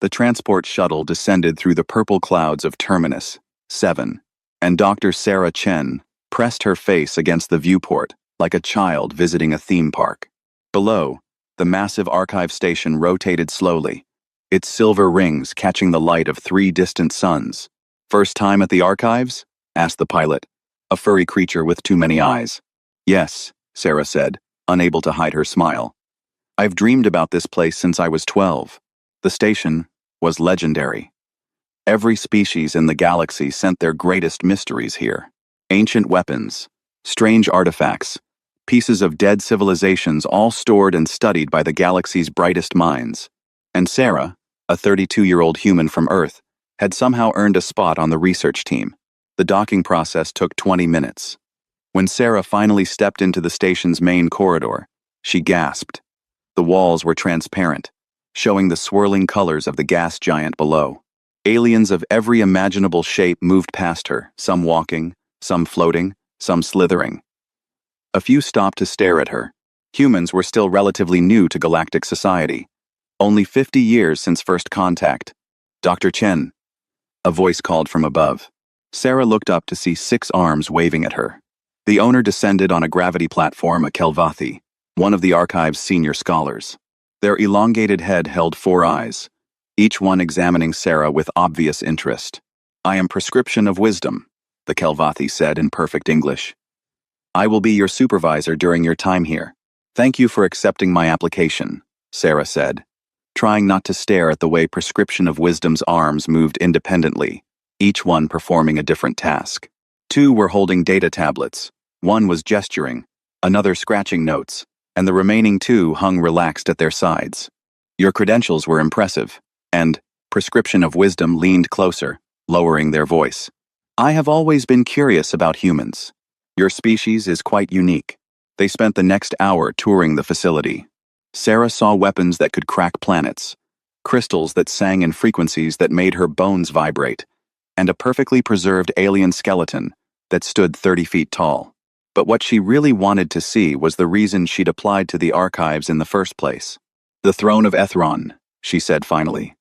The transport shuttle descended through the purple clouds of Terminus 7, and Dr. Sarah Chen pressed her face against the viewport like a child visiting a theme park. Below, the massive archive station rotated slowly, its silver rings catching the light of 3 distant suns. "First time at the archives?" asked the pilot, a furry creature with too many eyes. "Yes," Sarah said, unable to hide her smile. "I've dreamed about this place since I was 12. The station was legendary. Every species in the galaxy sent their greatest mysteries here. Ancient weapons, strange artifacts, pieces of dead civilizations all stored and studied by the galaxy's brightest minds. And Sarah, a 32-year-old human from Earth, had somehow earned a spot on the research team. The docking process took 20 minutes. When Sarah finally stepped into the station's main corridor, she gasped. The walls were transparent, showing the swirling colors of the gas giant below. Aliens of every imaginable shape moved past her, some walking, some floating, some slithering. A few stopped to stare at her. Humans were still relatively new to galactic society. Only 50 years since first contact. "Dr. Chen," a voice called from above. Sarah looked up to see 6 arms waving at her. The owner descended on a gravity platform, a Kelvathi, one of the archive's senior scholars. Their elongated head held 4 eyes, each one examining Sarah with obvious interest. "I am Prescription of Wisdom," the Kelvathi said in perfect English. "I will be your supervisor during your time here. Thank you for accepting my application," Sarah said, trying not to stare at the way Prescription of Wisdom's arms moved independently, each one performing a different task. 2 were holding data tablets, one was gesturing, another scratching notes, and the remaining 2 hung relaxed at their sides. "Your credentials were impressive," and Prescription of Wisdom leaned closer, lowering their voice. "I have always been curious about humans. Your species is quite unique." They spent the next hour touring the facility. Sarah saw weapons that could crack planets, crystals that sang in frequencies that made her bones vibrate, and a perfectly preserved alien skeleton that stood 30 feet tall. But what she really wanted to see was the reason she'd applied to the archives in the first place. "The throne of Ethron," she said finally.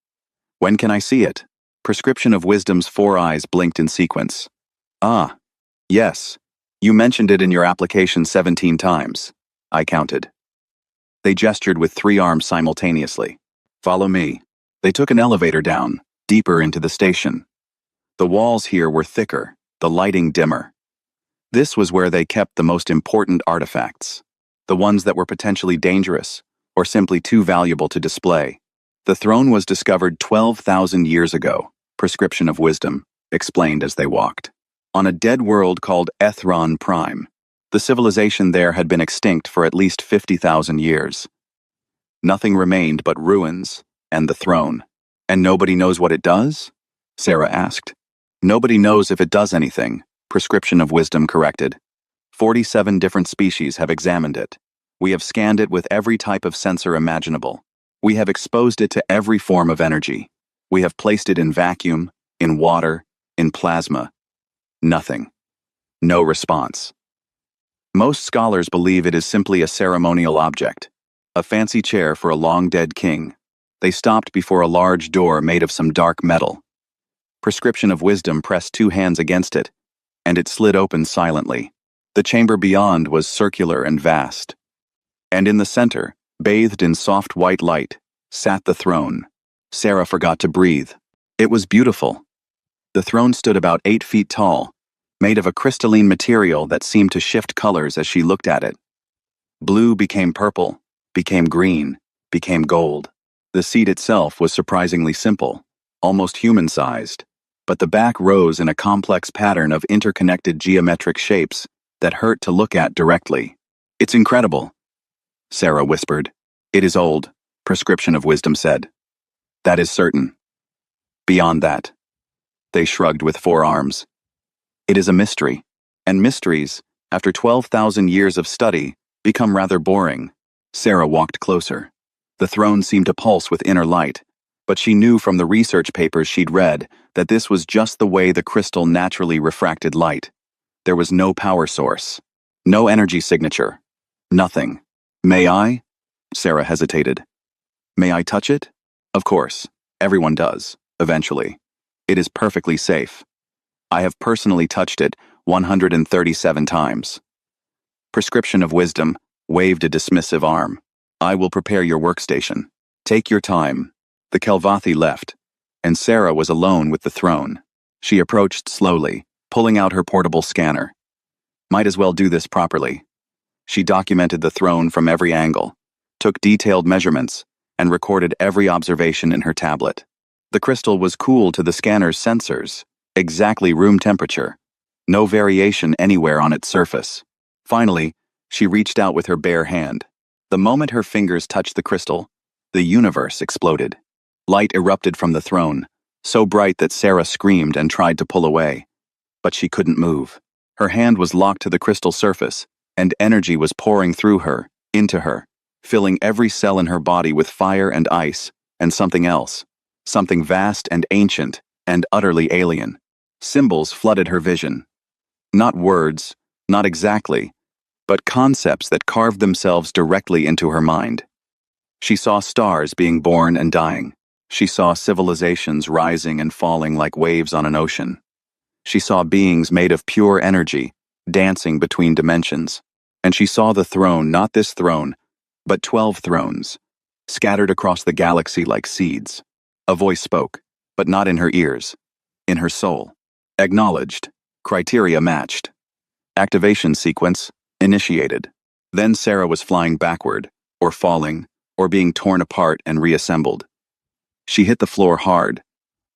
"When can I see it?" Prescription of Wisdom's 4 eyes blinked in sequence. "Ah, yes. You mentioned it in your application 17 times. I counted." They gestured with 3 arms simultaneously. "Follow me." They took an elevator down, deeper into the station. The walls here were thicker, the lighting dimmer. This was where they kept the most important artifacts, the ones that were potentially dangerous, or simply too valuable to display. "The throne was discovered 12,000 years ago," Prescription of Wisdom explained as they walked, "on a dead world called Ethron Prime. The civilization there had been extinct for at least 50,000 years. Nothing remained but ruins and the throne. And nobody knows what it does?" Sarah asked. "Nobody knows if it does anything," Prescription of Wisdom corrected. 47 different species have examined it. We have scanned it with every type of sensor imaginable. We have exposed it to every form of energy. We have placed it in vacuum, in water, in plasma. Nothing. No response. Most scholars believe it is simply a ceremonial object, a fancy chair for a long-dead king. They stopped before a large door made of some dark metal. Prescription of Wisdom pressed 2 hands against it, and it slid open silently. The chamber beyond was circular and vast. And in the center, bathed in soft white light, sat the throne. Sarah forgot to breathe. It was beautiful. The throne stood about 8 feet tall, made of a crystalline material that seemed to shift colors as she looked at it. Blue became purple, became green, became gold. The seat itself was surprisingly simple, almost human-sized, but the back rose in a complex pattern of interconnected geometric shapes that hurt to look at directly. "It's incredible," Sarah whispered. "It is old," Prescription of Wisdom said. "That is certain. Beyond that." They shrugged with 4 arms. "It is a mystery, and mysteries, after 12,000 years of study, become rather boring." Sarah walked closer. The throne seemed to pulse with inner light, but she knew from the research papers she'd read that this was just the way the crystal naturally refracted light. There was no power source, no energy signature, nothing. "May I?" Sarah hesitated. "May I touch it?" "Of course. Everyone does, eventually. It is perfectly safe. I have personally touched it 137 times. Prescription of Wisdom waved a dismissive arm. I will prepare your workstation. Take your time. The Kelvathi left, and Sarah was alone with the throne. She approached slowly, pulling out her portable scanner. Might as well do this properly. She documented the throne from every angle, took detailed measurements, and recorded every observation in her tablet. The crystal was cool to the scanner's sensors, exactly room temperature. No variation anywhere on its surface. Finally, she reached out with her bare hand. The moment her fingers touched the crystal, the universe exploded. Light erupted from the throne, so bright that Sarah screamed and tried to pull away. But she couldn't move. Her hand was locked to the crystal surface, and energy was pouring through her, into her, filling every cell in her body with fire and ice, and something else. Something vast and ancient, and utterly alien. Symbols flooded her vision. Not words, not exactly, but concepts that carved themselves directly into her mind. She saw stars being born and dying. She saw civilizations rising and falling like waves on an ocean. She saw beings made of pure energy, dancing between dimensions. And she saw the throne, not this throne, but 12 thrones, scattered across the galaxy like seeds. A voice spoke, but not in her ears, in her soul. Acknowledged. Criteria matched. Activation sequence initiated. Then Sarah was flying backward, or falling, or being torn apart and reassembled. She hit the floor hard,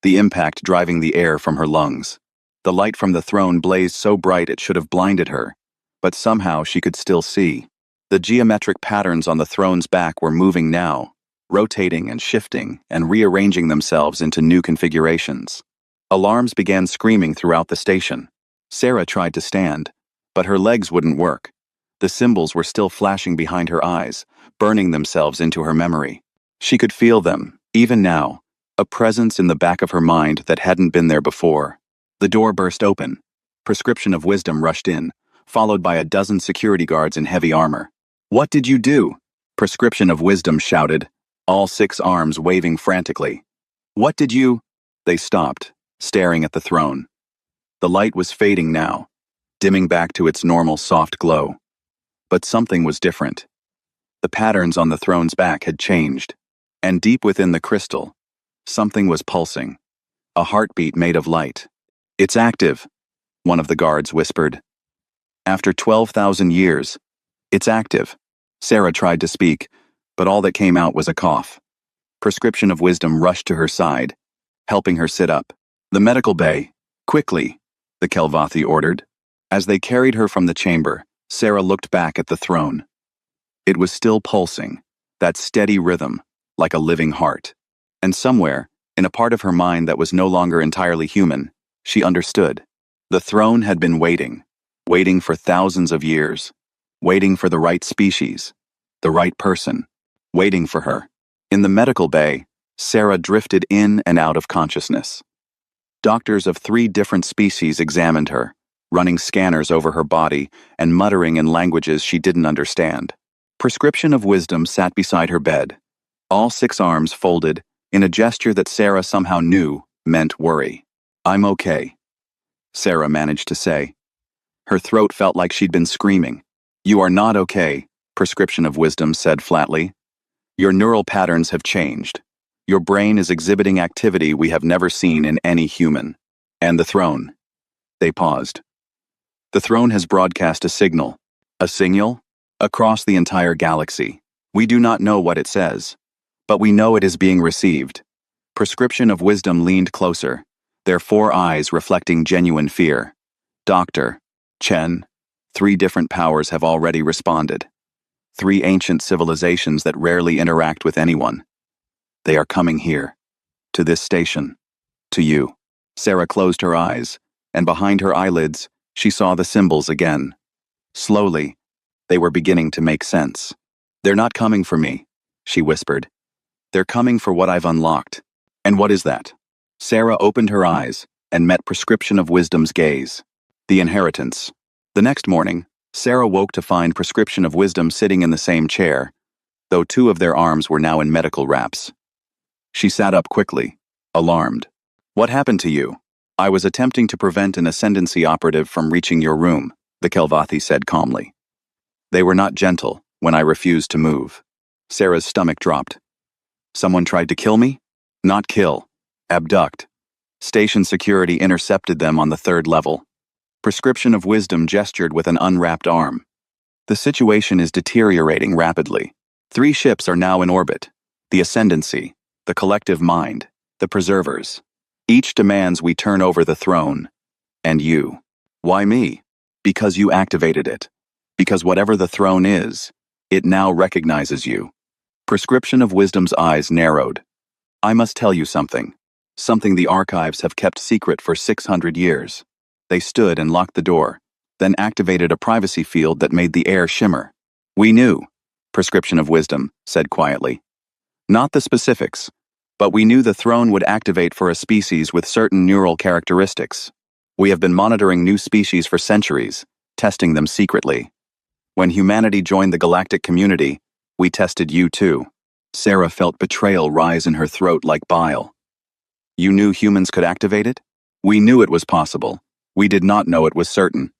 the impact driving the air from her lungs. The light from the throne blazed so bright it should have blinded her, but somehow she could still see. The geometric patterns on the throne's back were moving now, rotating and shifting and rearranging themselves into new configurations. Alarms began screaming throughout the station. Sarah tried to stand, but her legs wouldn't work. The symbols were still flashing behind her eyes, burning themselves into her memory. She could feel them, even now, a presence in the back of her mind that hadn't been there before. The door burst open. Prescription of Wisdom rushed in, followed by a dozen security guards in heavy armor. What did you do? Prescription of Wisdom shouted, all 6 arms waving frantically. What did you? They stopped, staring at the throne. The light was fading now, dimming back to its normal soft glow. But something was different. The patterns on the throne's back had changed, and deep within the crystal, something was pulsing, a heartbeat made of light. It's active, one of the guards whispered. After 12,000 years, it's active. Sarah tried to speak, but all that came out was a cough. Prescription of Wisdom rushed to her side, helping her sit up. The medical bay, quickly, the Kelvathi ordered. As they carried her from the chamber, Sarah looked back at the throne. It was still pulsing, that steady rhythm, like a living heart. And somewhere, in a part of her mind that was no longer entirely human, she understood. The throne had been waiting for thousands of years, waiting for the right species, the right person, waiting for her. In the medical bay, Sarah drifted in and out of consciousness. Doctors of 3 different species examined her, running scanners over her body and muttering in languages she didn't understand. Prescription of Wisdom sat beside her bed, all 6 arms folded in a gesture that Sarah somehow knew meant worry. I'm okay, Sarah managed to say. Her throat felt like she'd been screaming. You are not okay, Prescription of Wisdom said flatly. Your neural patterns have changed. Your brain is exhibiting activity we have never seen in any human. And the throne. They paused. The throne has broadcast a signal. A signal? Across the entire galaxy. We do not know what it says, but we know it is being received. Prescription of Wisdom leaned closer, their 4 eyes reflecting genuine fear. Doctor, Chen, 3 different powers have already responded. 3 ancient civilizations that rarely interact with anyone. They are coming here. To this station. To you. Sarah closed her eyes, and behind her eyelids, she saw the symbols again. Slowly, they were beginning to make sense. They're not coming for me, she whispered. They're coming for what I've unlocked. And what is that? Sarah opened her eyes and met Prescription of Wisdom's gaze. The inheritance. The next morning, Sarah woke to find Prescription of Wisdom sitting in the same chair, though 2 of their arms were now in medical wraps. She sat up quickly, alarmed. What happened to you? I was attempting to prevent an ascendancy operative from reaching your room, the Kelvathi said calmly. They were not gentle when I refused to move. Sarah's stomach dropped. Someone tried to kill me? Not kill. Abduct. Station security intercepted them on the 3rd level. Prescription of Wisdom gestured with an unwrapped arm. The situation is deteriorating rapidly. 3 ships are now in orbit. The Ascendancy, the Collective Mind, the Preservers. Each demands we turn over the throne. And you. Why me? Because you activated it. Because whatever the throne is, it now recognizes you. Prescription of Wisdom's eyes narrowed. I must tell you something. Something the archives have kept secret for 600 years. They stood and locked the door, then activated a privacy field that made the air shimmer. We knew, Prescription of Wisdom said quietly. Not the specifics, but we knew the throne would activate for a species with certain neural characteristics. We have been monitoring new species for centuries, testing them secretly. When humanity joined the galactic community, we tested you too. Sarah felt betrayal rise in her throat like bile. You knew humans could activate it? We knew it was possible. We did not know it was certain.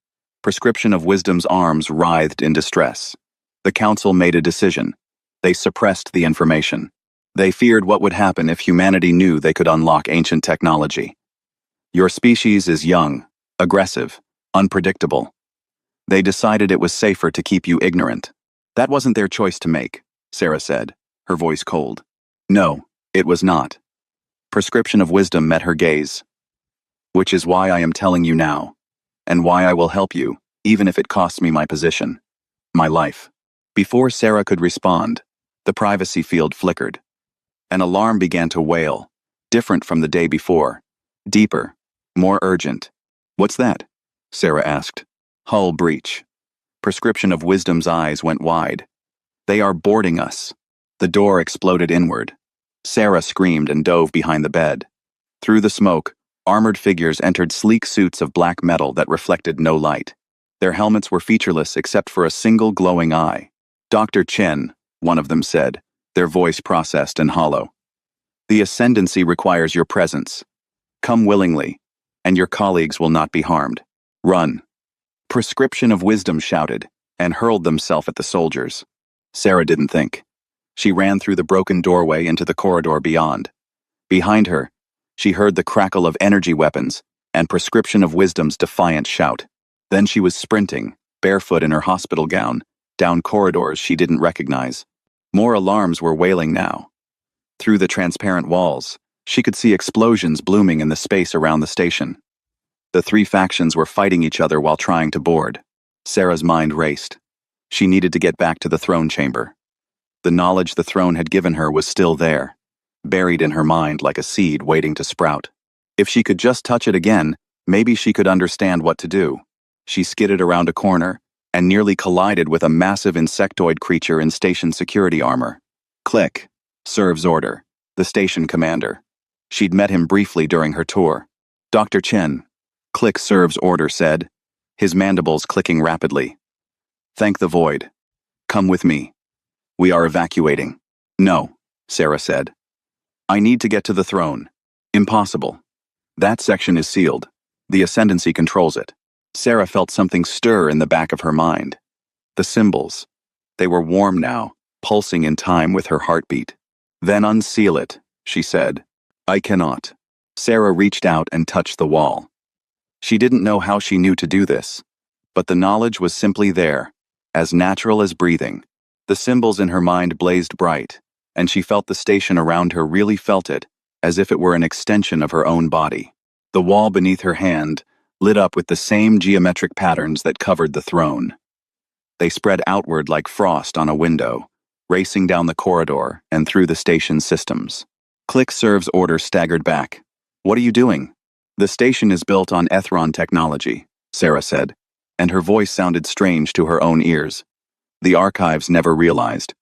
Prescription of Wisdom's arms writhed in distress. The council made a decision. They suppressed the information. They feared what would happen if humanity knew they could unlock ancient technology. Your species is young, aggressive, unpredictable. They decided it was safer to keep you ignorant. That wasn't their choice to make, Sarah said, her voice cold. No, it was not. Prescription of Wisdom met her gaze. Which is why I am telling you now, and why I will help you, even if it costs me my position, my life. Before Sarah could respond, the privacy field flickered. An alarm began to wail, different from the day before, deeper, more urgent. What's that? Sarah asked. Hull breach. Prescription of Wisdom's eyes went wide. They are boarding us. The door exploded inward. Sarah screamed and dove behind the bed. Through the smoke, armored figures entered sleek suits of black metal that reflected no light. Their helmets were featureless except for a single glowing eye. Dr. Chen, one of them said, their voice processed and hollow. The Ascendancy requires your presence. Come willingly, and your colleagues will not be harmed. Run. Prescription of Wisdom shouted, and hurled themselves at the soldiers. Sarah didn't think. She ran through the broken doorway into the corridor beyond. Behind her, she heard the crackle of energy weapons and Prescription of Wisdom's defiant shout. Then she was sprinting, barefoot in her hospital gown, down corridors she didn't recognize. More alarms were wailing now. Through the transparent walls, she could see explosions blooming in the space around the station. The 3 factions were fighting each other while trying to board. Sarah's mind raced. She needed to get back to the throne chamber. The knowledge the throne had given her was still there, buried in her mind like a seed waiting to sprout. If she could just touch it again, maybe she could understand what to do. She skidded around a corner and nearly collided with a massive insectoid creature in station security armor. Click. Serves order. The station commander. She'd met him briefly during her tour. Dr. Chen. Click serves order said, his mandibles clicking rapidly. Thank the void. Come with me. We are evacuating. No, Sarah said. I need to get to the throne. Impossible. That section is sealed. The Ascendancy controls it. Sarah felt something stir in the back of her mind. The symbols. They were warm now, pulsing in time with her heartbeat. Then unseal it, she said. I cannot. Sarah reached out and touched the wall. She didn't know how she knew to do this, but the knowledge was simply there, as natural as breathing. The symbols in her mind blazed bright, and she felt the station around her really felt it, as if it were an extension of her own body. The wall beneath her hand lit up with the same geometric patterns that covered the throne. They spread outward like frost on a window, racing down the corridor and through the station's systems. Click serves order staggered back. What are you doing? The station is built on Ethron technology, Sarah said, and her voice sounded strange to her own ears. The archives never realized.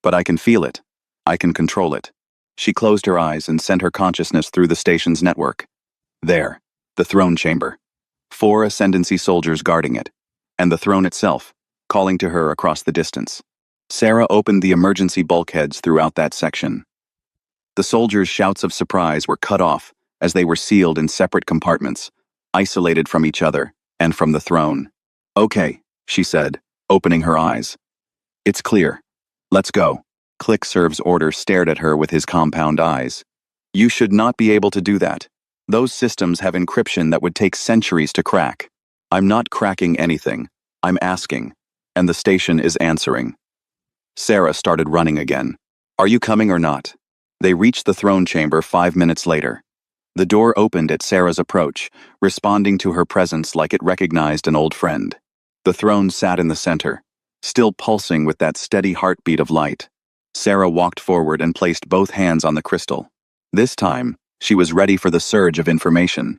But I can feel it. I can control it. She closed her eyes and sent her consciousness through the station's network. There, the throne chamber. 4 Ascendancy soldiers guarding it, and the throne itself, calling to her across the distance. Sarah opened the emergency bulkheads throughout that section. The soldiers' shouts of surprise were cut off as they were sealed in separate compartments, isolated from each other and from the throne. "Okay," she said, opening her eyes. "It's clear. Let's go." Click Serve's order stared at her with his compound eyes. "You should not be able to do that. Those systems have encryption that would take centuries to crack." "I'm not cracking anything. I'm asking." And the station is answering. Sarah started running again. "Are you coming or not?" They reached the throne chamber 5 minutes later. The door opened at Sarah's approach, responding to her presence like it recognized an old friend. The throne sat in the center, still pulsing with that steady heartbeat of light. Sarah walked forward and placed both hands on the crystal. This time, she was ready for the surge of information.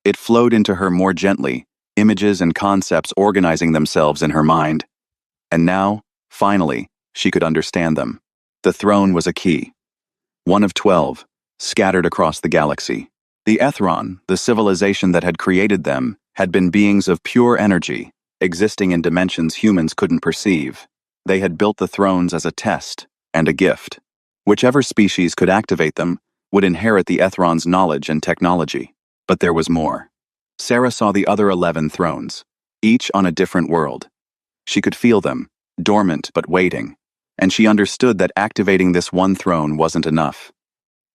It flowed into her more gently, images and concepts organizing themselves in her mind. And now, finally, she could understand them. The throne was a key. One of 12, scattered across the galaxy. The Ethron, the civilization that had created them, had been beings of pure energy, existing in dimensions humans couldn't perceive. They had built the thrones as a test and a gift. Whichever species could activate them would inherit the Ethron's knowledge and technology. But there was more. Sarah saw the other 11 thrones, each on a different world. She could feel them, dormant but waiting, and she understood that activating this one throne wasn't enough.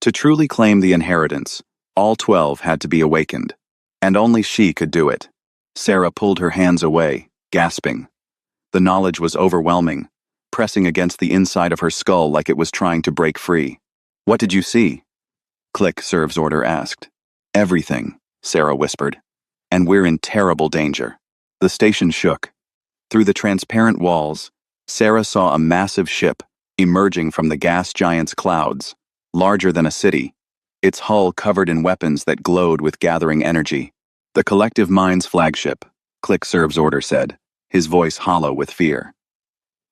To truly claim the inheritance, all 12 had to be awakened, and only she could do it. Sarah pulled her hands away, gasping. The knowledge was overwhelming, pressing against the inside of her skull like it was trying to break free. "What did you see?" Click Serve's order asked. "Everything," Sarah whispered. "And we're in terrible danger." The station shook. Through the transparent walls, Sarah saw a massive ship emerging from the gas giant's clouds, larger than a city, its hull covered in weapons that glowed with gathering energy. "The Collective Mind's flagship," Click Serve's order said, his voice hollow with fear.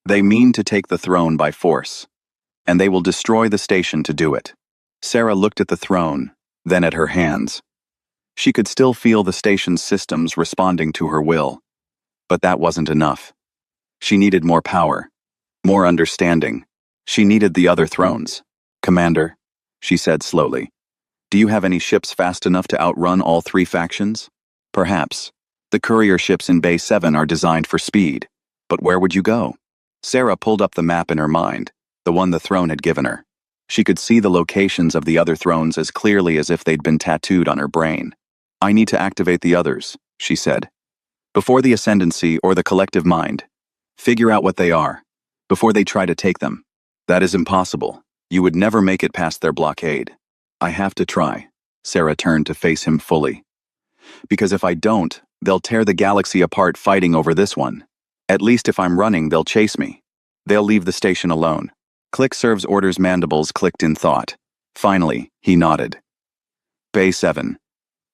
"They mean to take the throne by force, and they will destroy the station to do it." Sarah looked at the throne, then at her hands. She could still feel the station's systems responding to her will. But that wasn't enough. She needed more power, more understanding. She needed the other thrones. "Commander," she said slowly, "do you have any ships fast enough to outrun all 3 factions?" "Perhaps. The courier ships in Bay 7 are designed for speed. But where would you go?" Sarah pulled up the map in her mind, the one the throne had given her. She could see the locations of the other thrones as clearly as if they'd been tattooed on her brain. "I need to activate the others," she said. "Before the Ascendancy or the Collective Mind. Figure out what they are, before they try to take them." "That is impossible. You would never make it past their blockade." "I have to try." Sarah turned to face him fully. "Because if I don't, they'll tear the galaxy apart fighting over this one. At least if I'm running, they'll chase me. They'll leave the station alone." Click Serve's order's mandibles clicked in thought. Finally, he nodded. "Bay 7.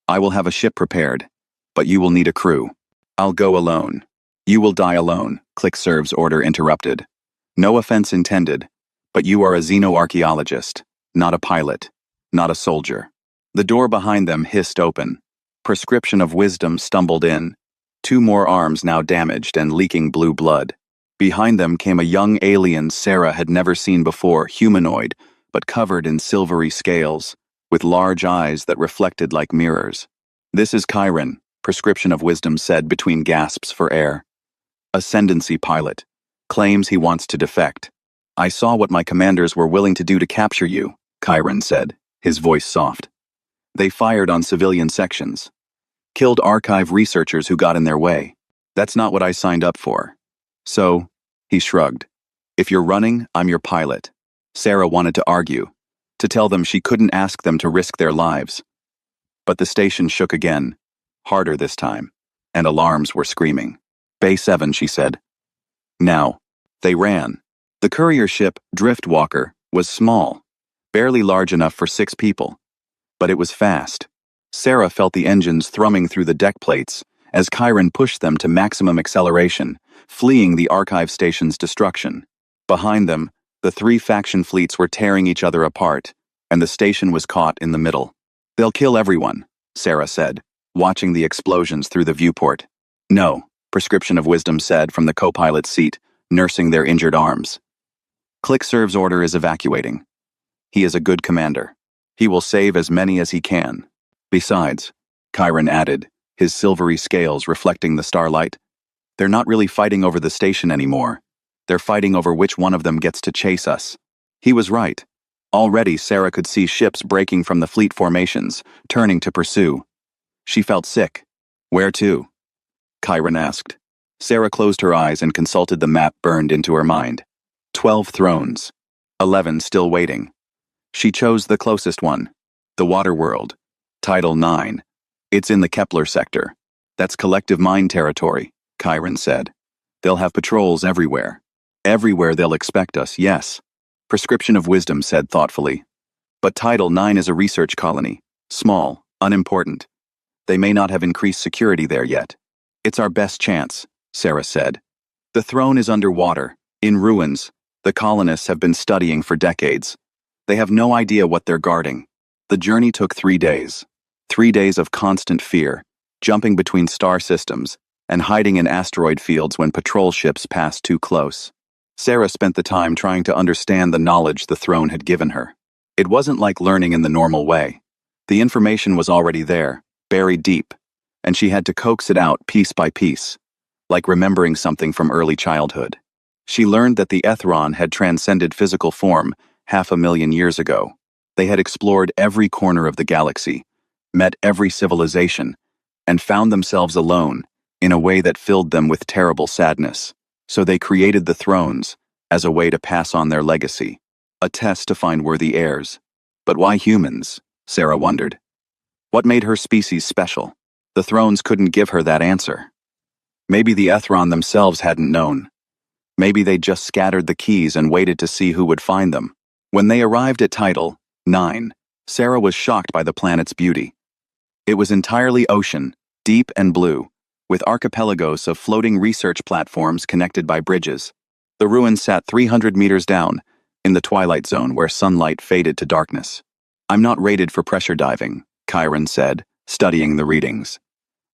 I will have a ship prepared, but you will need a crew. I'll go alone." "You will die alone," Click Serve's order interrupted. "No offense intended, but you are a xenoarchaeologist, not a pilot, not a soldier." The door behind them hissed open. Prescription of Wisdom stumbled in, 2 more arms now damaged and leaking blue blood. Behind them came a young alien Sarah had never seen before, humanoid, but covered in silvery scales, with large eyes that reflected like mirrors. "This is Chiron," Prescription of Wisdom said between gasps for air. "Ascendancy pilot. Claims he wants to defect. I saw what my commanders were willing to do to capture you," Chiron said, his voice soft. "They fired on civilian sections. Killed archive researchers who got in their way. That's not what I signed up for. So," he shrugged, "if you're running, I'm your pilot." Sarah wanted to argue, to tell them she couldn't ask them to risk their lives. But the station shook again, harder this time, and alarms were screaming. "Bay 7, she said. Now. They ran. The courier ship, Driftwalker, was small, barely large enough for 6 people. But it was fast. Sarah felt the engines thrumming through the deck plates as Chiron pushed them to maximum acceleration, fleeing the archive station's destruction. Behind them, the 3 faction fleets were tearing each other apart, and the station was caught in the middle. "They'll kill everyone," Sarah said, watching the explosions through the viewport. "No," Prescription of Wisdom said from the co-pilot's seat, nursing their injured arms. "Click Serve's order is evacuating. He is a good commander. He will save as many as he can. Besides, Chiron added, his silvery scales reflecting the starlight, they're not really fighting over the station anymore. They're fighting over which one of them gets to chase us. He was right. Already Sarah could see ships breaking from the fleet formations, turning to pursue. She felt sick. Where to? Chiron asked. Sarah closed her eyes and consulted the map burned into her mind. 12 thrones. 11 still waiting. She chose the closest one. The Water World. Title 9. It's in the Kepler sector. That's collective mind territory, Chiron said. They'll have patrols everywhere. Everywhere they'll expect us, yes. Prescription of Wisdom said thoughtfully. But Title 9 is a research colony. Small, unimportant. They may not have increased security there yet. It's our best chance, Sarah said. The throne is underwater, in ruins. The colonists have been studying for decades. They have no idea what they're guarding. The journey took 3 days. 3 days of constant fear, jumping between star systems, and hiding in asteroid fields when patrol ships passed too close. Sarah spent the time trying to understand the knowledge the throne had given her. It wasn't like learning in the normal way. The information was already there, buried deep, and she had to coax it out piece by piece, like remembering something from early childhood. She learned that the Ethron had transcended physical form 500,000 years ago. They had explored every corner of the galaxy, met every civilization, and found themselves alone in a way that filled them with terrible sadness. So they created the thrones as a way to pass on their legacy, a test to find worthy heirs. But why humans? Sarah wondered. What made her species special? The thrones couldn't give her that answer. Maybe the Ethron themselves hadn't known. Maybe they just scattered the keys and waited to see who would find them. When they arrived at Title 9, Sarah was shocked by the planet's beauty. It was entirely ocean, deep and blue, with archipelagos of floating research platforms connected by bridges. The ruins sat 300 meters down, in the twilight zone where sunlight faded to darkness. I'm not rated for pressure diving, Chiron said, studying the readings.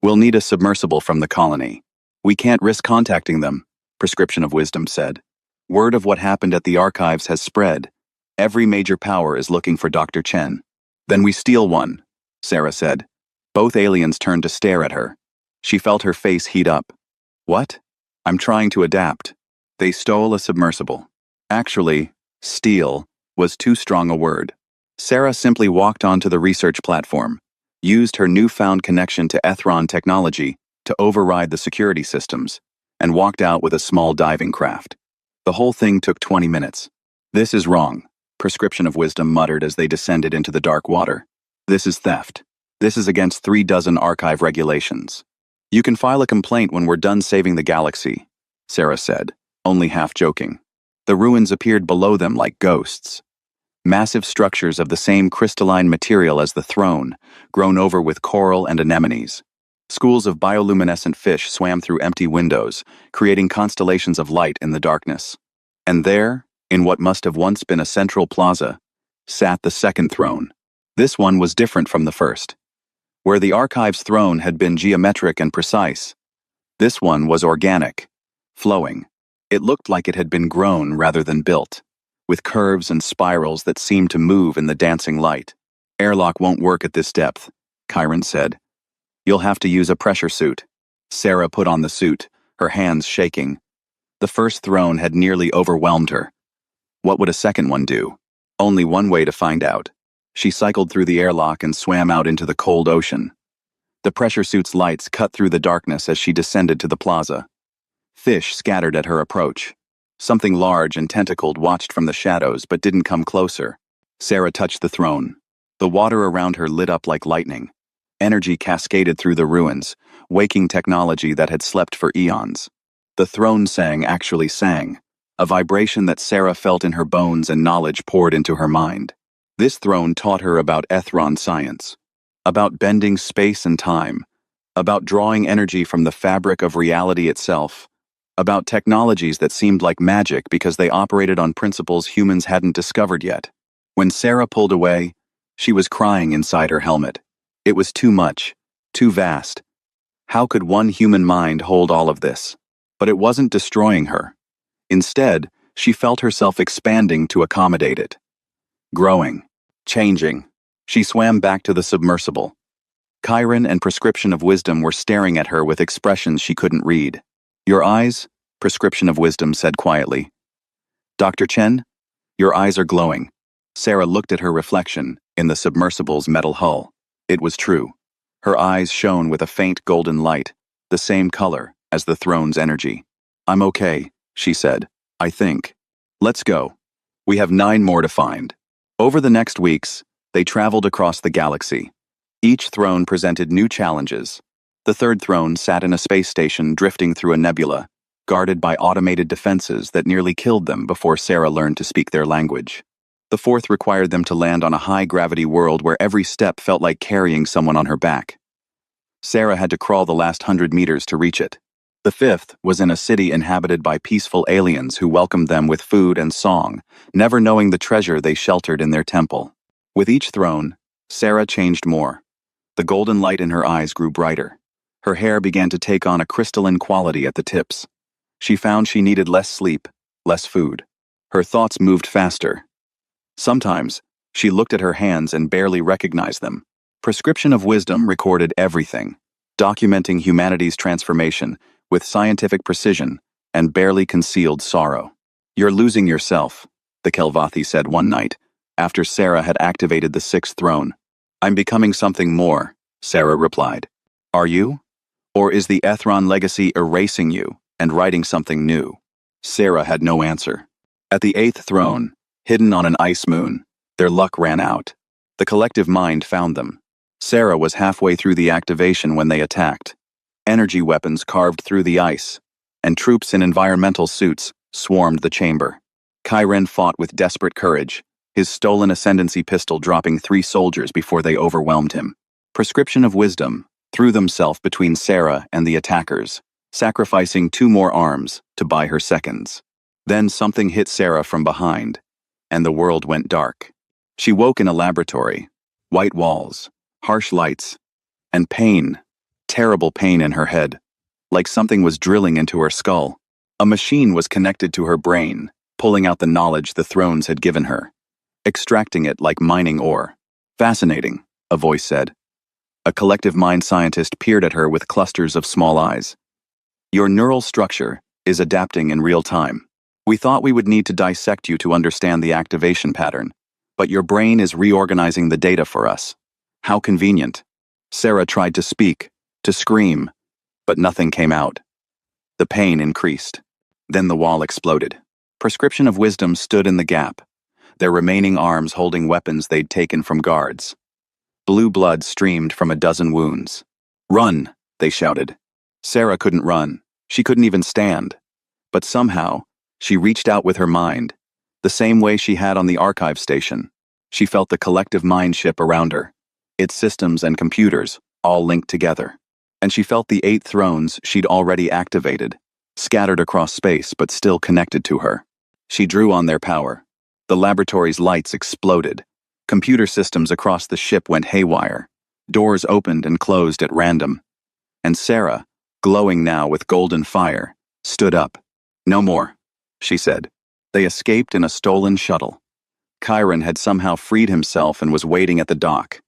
We'll need a submersible from the colony. We can't risk contacting them, Prescription of Wisdom said. Word of what happened at the archives has spread. Every major power is looking for Dr. Chen. Then we steal one, Sarah said. Both aliens turned to stare at her. She felt her face heat up. What? I'm trying to adapt. They stole a submersible. Actually, steal was too strong a word. Sarah simply walked onto the research platform, used her newfound connection to Ethron technology to override the security systems, and walked out with a small diving craft. The whole thing took 20 minutes. This is wrong, Prescription of Wisdom muttered as they descended into the dark water. This is theft. This is against 36 archive regulations. You can file a complaint when we're done saving the galaxy, Sarah said, only half joking. The ruins appeared below them like ghosts. Massive structures of the same crystalline material as the throne, grown over with coral and anemones. Schools of bioluminescent fish swam through empty windows, creating constellations of light in the darkness. And there, in what must have once been a central plaza, sat the second throne. This one was different from the first. Where the archive's throne had been geometric and precise, this one was organic, flowing. It looked like it had been grown rather than built, with curves and spirals that seemed to move in the dancing light. Airlock won't work at this depth, Chiron said. You'll have to use a pressure suit. Sarah put on the suit, her hands shaking. The first throne had nearly overwhelmed her. What would a second one do? Only one way to find out. She cycled through the airlock and swam out into the cold ocean. The pressure suit's lights cut through the darkness as she descended to the plaza. Fish scattered at her approach. Something large and tentacled watched from the shadows but didn't come closer. Sarah touched the throne. The water around her lit up like lightning. Energy cascaded through the ruins, waking technology that had slept for eons. The throne actually sang, a vibration that Sarah felt in her bones and knowledge poured into her mind. This throne taught her about Ethron science, about bending space and time, about drawing energy from the fabric of reality itself, about technologies that seemed like magic because they operated on principles humans hadn't discovered yet. When Sarah pulled away, she was crying inside her helmet. It was too much, too vast. How could one human mind hold all of this? But it wasn't destroying her. Instead, she felt herself expanding to accommodate it. growing, changing. She swam back to the submersible. Chiron and Prescription of Wisdom were staring at her with expressions she couldn't read. Your eyes? Prescription of Wisdom said quietly. Dr. Chen? Your eyes are glowing. Sarah looked at her reflection in the submersible's metal hull. It was true. Her eyes shone with a faint golden light, the same color as the throne's energy. I'm okay, she said. I think. Let's go. We have 9 more to find. Over the next weeks, they traveled across the galaxy. Each throne presented new challenges. The third throne sat in a space station drifting through a nebula, guarded by automated defenses that nearly killed them before Sarah learned to speak their language. The fourth required them to land on a high-gravity world where every step felt like carrying someone on her back. Sarah had to crawl the last 100 meters to reach it. The fifth was in a city inhabited by peaceful aliens who welcomed them with food and song, never knowing the treasure they sheltered in their temple. With each throne, Sarah changed more. The golden light in her eyes grew brighter. Her hair began to take on a crystalline quality at the tips. She found she needed less sleep, less food. Her thoughts moved faster. Sometimes, she looked at her hands and barely recognized them. Prescription of Wisdom recorded everything, documenting humanity's transformation with scientific precision and barely concealed sorrow. You're losing yourself, the Kelvathi said one night, after Sarah had activated the 6th throne. I'm becoming something more, Sarah replied. Are you? Or is the Ethron legacy erasing you and writing something new? Sarah had no answer. At the 8th throne, hidden on an ice moon, their luck ran out. The collective mind found them. Sarah was halfway through the activation when they attacked. Energy weapons carved through the ice, and troops in environmental suits swarmed the chamber. Chiron fought with desperate courage, his stolen ascendancy pistol dropping 3 soldiers before they overwhelmed him. Prescription of Wisdom threw themselves between Sarah and the attackers, sacrificing 2 more arms to buy her seconds. Then something hit Sarah from behind, and the world went dark. She woke in a laboratory, white walls, harsh lights, and pain, terrible pain in her head, like something was drilling into her skull. A machine was connected to her brain, pulling out the knowledge the thrones had given her, extracting it like mining ore. Fascinating, a voice said. A collective mind scientist peered at her with clusters of small eyes. Your neural structure is adapting in real time. We thought we would need to dissect you to understand the activation pattern, but your brain is reorganizing the data for us. How convenient. Sarah tried to speak, to scream, but nothing came out. The pain increased. Then the wall exploded. Prescription of Wisdom stood in the gap, their remaining arms holding weapons they'd taken from guards. Blue blood streamed from a dozen wounds. Run, they shouted. Sarah couldn't run. She couldn't even stand. But somehow, she reached out with her mind, the same way she had on the archive station. She felt the collective mind ship around her, its systems and computers all linked together. And she felt the 8 thrones she'd already activated, scattered across space but still connected to her. She drew on their power. The laboratory's lights exploded. Computer systems across the ship went haywire. Doors opened and closed at random. And Sarah, glowing now with golden fire, stood up. No more, she said. They escaped in a stolen shuttle. Chiron had somehow freed himself and was waiting at the dock.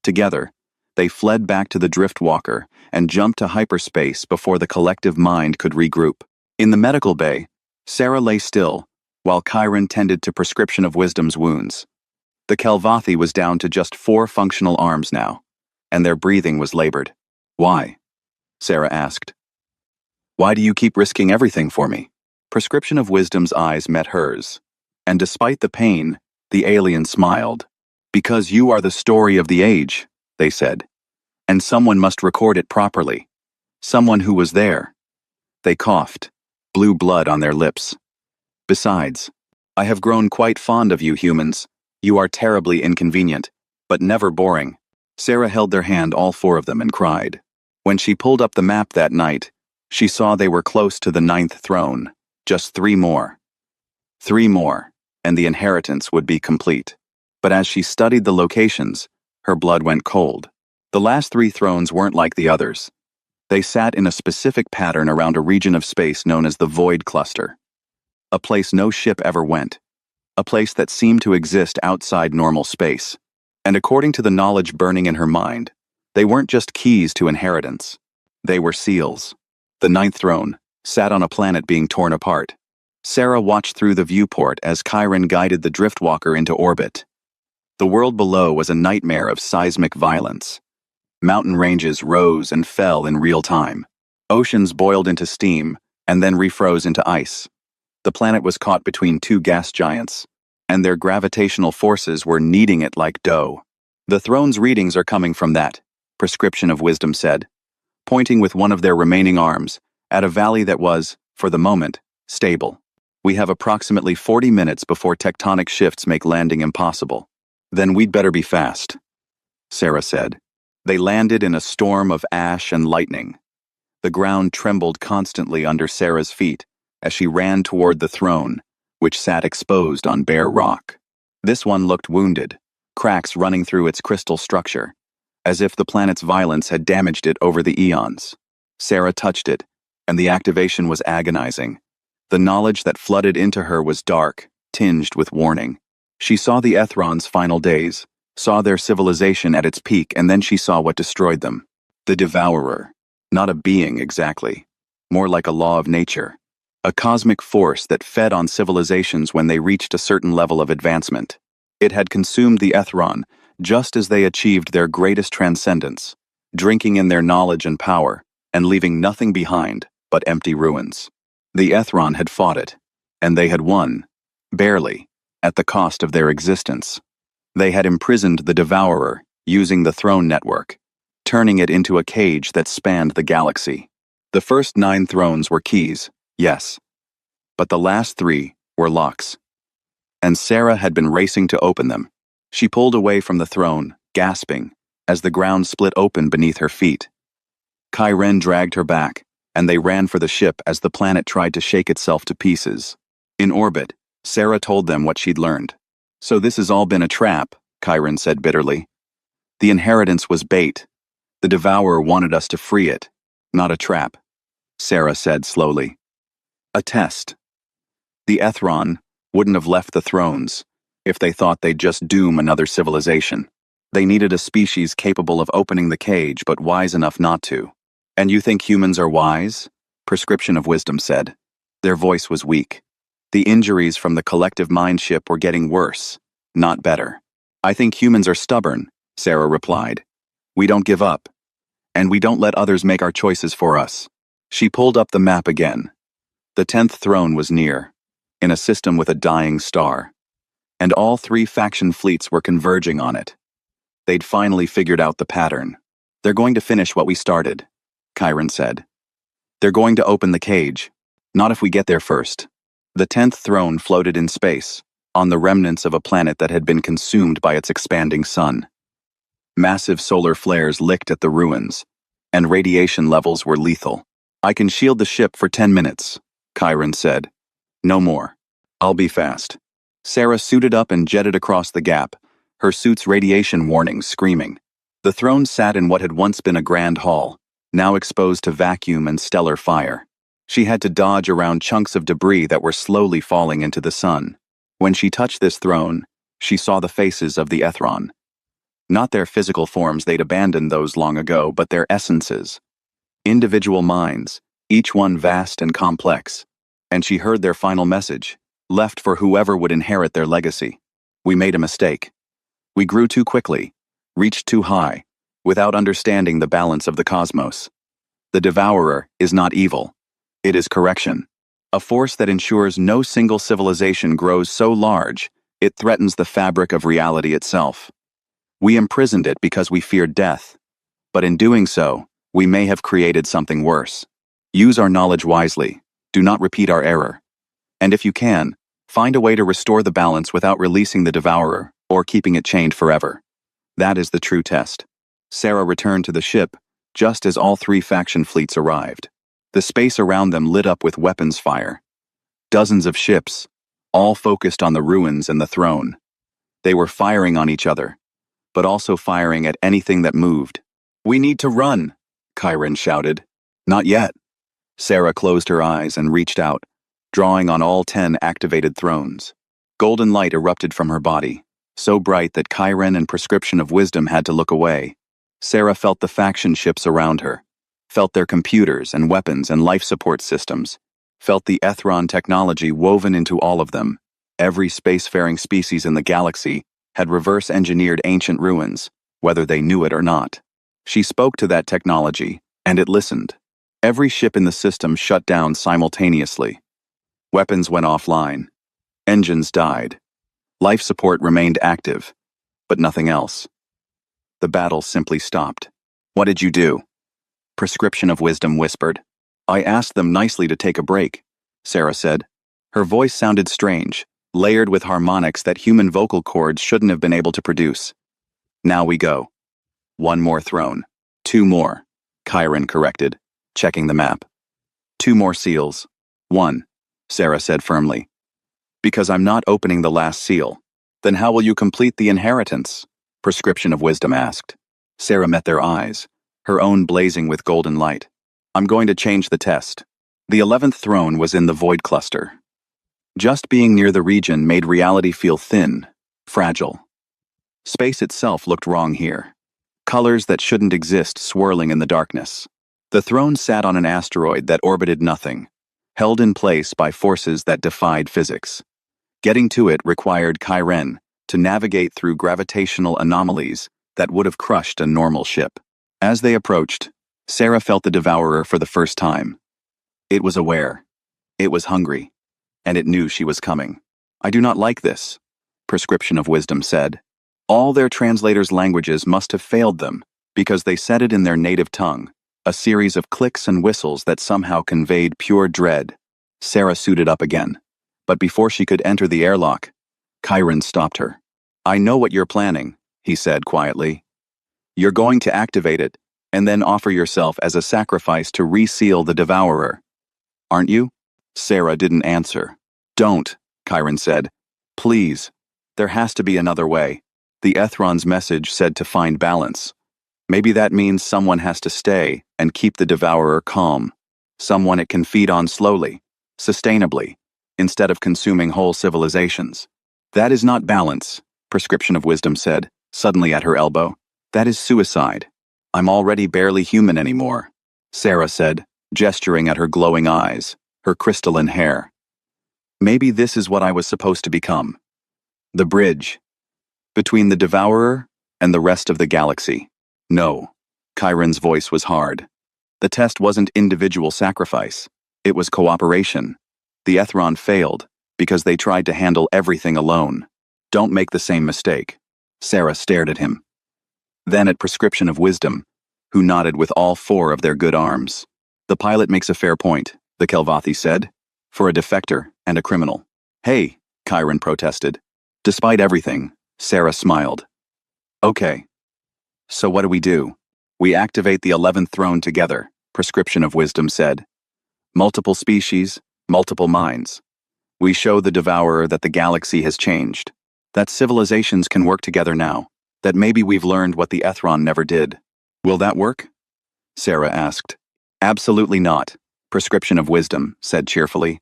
Together, they fled back to the Driftwalker and jumped to hyperspace before the collective mind could regroup. In the medical bay, Sarah lay still, while Chiron tended to Prescription of Wisdom's wounds. The Kelvathi was down to just 4 functional arms now, and their breathing was labored. Why? Sarah asked. Why do you keep risking everything for me? Prescription of Wisdom's eyes met hers, and despite the pain, the alien smiled. Because you are the story of the age, they said, and someone must record it properly. Someone who was there. They coughed, blue blood on their lips. Besides, I have grown quite fond of you humans. You are terribly inconvenient, but never boring. Sarah held their hand, all 4 of them, and cried. When she pulled up the map that night, she saw they were close to the 9th throne. Just 3 more. 3 more, and the inheritance would be complete. But as she studied the locations, her blood went cold. The last 3 thrones weren't like the others. They sat in a specific pattern around a region of space known as the Void Cluster. A place no ship ever went. a place that seemed to exist outside normal space. And according to the knowledge burning in her mind, they weren't just keys to inheritance. They were seals. The ninth throne sat on a planet being torn apart. Sarah watched through the viewport as Chiron guided the driftwalker into orbit. The world below was a nightmare of seismic violence. Mountain ranges rose and fell in real time. Oceans boiled into steam and then refroze into ice. The planet was caught between two gas giants, and their gravitational forces were kneading it like dough. The throne's readings are coming from that, Prescription of Wisdom said, pointing with one of their remaining arms at a valley that was, for the moment, stable. We have approximately 40 minutes before tectonic shifts make landing impossible. Then we'd better be fast, Sarah said. They landed in a storm of ash and lightning. The ground trembled constantly under Sarah's feet as she ran toward the throne, which sat exposed on bare rock. This one looked wounded, cracks running through its crystal structure, as if the planet's violence had damaged it over the eons. Sarah touched it, and the activation was agonizing. The knowledge that flooded into her was dark, tinged with warning. She saw the Ethron's final days, saw their civilization at its peak, and then she saw what destroyed them. The Devourer. Not a being exactly, more like a law of nature. A cosmic force that fed on civilizations when they reached a certain level of advancement. It had consumed the Ethron just as they achieved their greatest transcendence, drinking in their knowledge and power, and leaving nothing behind but empty ruins. The Ethron had fought it, and they had won, barely, at the cost of their existence. They had imprisoned the Devourer using the throne network, turning it into a cage that spanned the galaxy. The first 9 thrones were keys, yes, but the last 3 were locks. And Sarah had been racing to open them. She pulled away from the throne, gasping, as the ground split open beneath her feet. Chiron dragged her back, and they ran for the ship as the planet tried to shake itself to pieces. In orbit, Sarah told them what she'd learned. "So this has all been a trap," Chiron said bitterly. "The inheritance was bait. The Devourer wanted us to free it, not a trap," Sarah said slowly. "A test. The Ethron wouldn't have left the thrones if they thought they'd just doom another civilization. They needed a species capable of opening the cage but wise enough not to. And you think humans are wise?" Prescription of Wisdom said. Their voice was weak. The injuries from the collective mind ship were getting worse, not better. "I think humans are stubborn," Sarah replied. "We don't give up. And we don't let others make our choices for us." She pulled up the map again. The 10th throne was near, in a system with a dying star. And all 3 faction fleets were converging on it. They'd finally figured out the pattern. "They're going to finish what we started," Chiron said. "They're going to open the cage. Not if we get there first." The 10th throne floated in space, on the remnants of a planet that had been consumed by its expanding sun. Massive solar flares licked at the ruins, and radiation levels were lethal. "I can shield the ship for 10 minutes, Chiron said. "No more. I'll be fast." Sarah suited up and jetted across the gap, her suit's radiation warnings screaming. The throne sat in what had once been a grand hall, now exposed to vacuum and stellar fire. She had to dodge around chunks of debris that were slowly falling into the sun. When she touched this throne, she saw the faces of the Ethron. Not their physical forms, they'd abandoned those long ago, but their essences. Individual minds, each one vast and complex. And she heard their final message, left for whoever would inherit their legacy. "We made a mistake. We grew too quickly, reached too high, without understanding the balance of the cosmos. The Devourer is not evil. It is correction. A force that ensures no single civilization grows so large, it threatens the fabric of reality itself. We imprisoned it because we feared death. But in doing so, we may have created something worse. Use our knowledge wisely. Do not repeat our error. And if you can, find a way to restore the balance without releasing the Devourer or keeping it chained forever. That is the true test." Sarah returned to the ship just as all 3 faction fleets arrived. The space around them lit up with weapons fire. Dozens of ships, all focused on the ruins and the throne. They were firing on each other, but also firing at anything that moved. "We need to run," Chiron shouted. "Not yet." Sarah closed her eyes and reached out, drawing on all 10 activated thrones. Golden light erupted from her body, so bright that Chiron and Prescription of Wisdom had to look away. Sarah felt the faction ships around her, felt their computers and weapons and life support systems, felt the Ethron technology woven into all of them. Every spacefaring species in the galaxy had reverse-engineered ancient ruins, whether they knew it or not. She spoke to that technology, and it listened. Every ship in the system shut down simultaneously. Weapons went offline. Engines died. Life support remained active, but nothing else. The battle simply stopped. "What did you do?" Prescription of Wisdom whispered. "I asked them nicely to take a break," Sarah said. Her voice sounded strange, layered with harmonics that human vocal cords shouldn't have been able to produce. "Now we go." "One more throne. 2 more," Chiron corrected, checking the map. "2 more seals. 1, Sarah said firmly. "Because I'm not opening the last seal." "Then how will you complete the inheritance?" Prescription of Wisdom asked. Sarah met their eyes, her own blazing with golden light. "I'm going to change the test." The 11th throne was in the Void Cluster. Just being near the region made reality feel thin, fragile. Space itself looked wrong here. Colors that shouldn't exist swirling in the darkness. The throne sat on an asteroid that orbited nothing, held in place by forces that defied physics. Getting to it required Chiron to navigate through gravitational anomalies that would have crushed a normal ship. As they approached, Sarah felt the devourer for the first time. It was aware. It was hungry. And it knew she was coming. "I do not like this," Prescription of Wisdom said. All their translators' languages must have failed them, because they said it in their native tongue, a series of clicks and whistles that somehow conveyed pure dread. Sarah suited up again. But before she could enter the airlock, Chiron stopped her. "I know what you're planning," he said quietly. "You're going to activate it, and then offer yourself as a sacrifice to reseal the devourer. Aren't you?" Sarah didn't answer. "Don't," Chiron said. "Please. There has to be another way." The Ethron's message said to find balance. Maybe that means someone has to stay and keep the devourer calm. Someone it can feed on slowly, sustainably, instead of consuming whole civilizations. "That is not balance," Prescription of Wisdom said, suddenly at her elbow. "That is suicide. I'm already barely human anymore," Sarah said, gesturing at her glowing eyes, her crystalline hair. "Maybe this is what I was supposed to become. The bridge between the devourer and the rest of the galaxy." "No." Chiron's voice was hard. "The test wasn't individual sacrifice. It was cooperation. The Ethron failed because they tried to handle everything alone. Don't make the same mistake." Sarah stared at him. Then at Prescription of Wisdom, who nodded with all 4 of their good arms. "The pilot makes a fair point," the Kelvathi said, "for a defector and a criminal." "Hey," Chiron protested. Despite everything, Sarah smiled. "Okay. So what do? We activate the 11th throne together," Prescription of Wisdom said. "Multiple species, multiple minds. We show the devourer that the galaxy has changed, that civilizations can work together now, that maybe we've learned what the Ethron never did." "Will that work?" Sarah asked. "Absolutely not," Prescription of Wisdom said cheerfully.